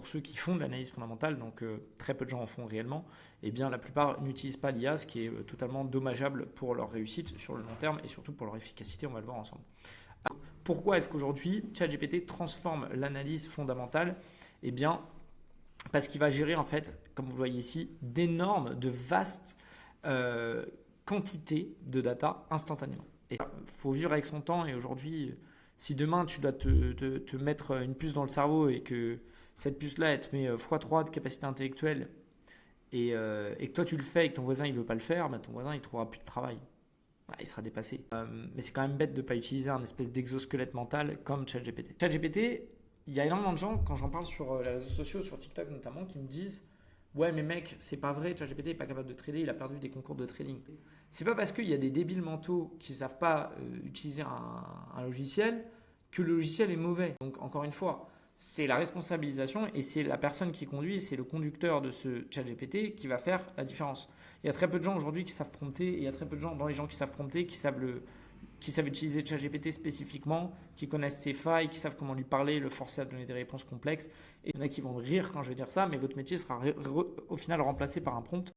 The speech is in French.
pour ceux qui font de l'analyse fondamentale, donc très peu de gens en font réellement, eh bien la plupart n'utilisent pas l'IA, ce qui est totalement dommageable pour leur réussite sur le long terme et surtout pour leur efficacité, on va le voir ensemble. Alors, pourquoi est-ce qu'aujourd'hui ChatGPT transforme l'analyse fondamentale? Eh bien, parce qu'il va gérer en fait, comme vous le voyez ici, de vastes quantités de data instantanément. Et il faut vivre avec son temps et aujourd'hui, si demain tu dois te mettre une puce dans le cerveau et que cette puce-là, elle te met x3 de capacité intellectuelle et que toi tu le fais et que ton voisin il veut pas le faire, bah, ton voisin il trouvera plus de travail. Ouais, il sera dépassé. Mais c'est quand même bête de ne pas utiliser un espèce d'exosquelette mental comme ChatGPT. ChatGPT, il y a énormément de gens, quand j'en parle sur les réseaux sociaux, sur TikTok notamment, qui me disent ouais, mais mec, c'est pas vrai, ChatGPT n'est pas capable de trader, il a perdu des concours de trading. C'est pas parce qu'il y a des débiles mentaux qui ne savent pas utiliser un logiciel que le logiciel est mauvais. Donc, encore une fois, c'est la responsabilisation et c'est la personne qui conduit, c'est le conducteur de ce ChatGPT qui va faire la différence. Il y a très peu de gens aujourd'hui qui savent prompter et il y a très peu de gens dans les gens qui savent prompter qui savent utiliser ChatGPT spécifiquement, qui connaissent ses failles, qui savent comment lui parler, le forcer à donner des réponses complexes. Et il y en a qui vont rire quand je vais dire ça, mais votre métier sera au final remplacé par un prompt.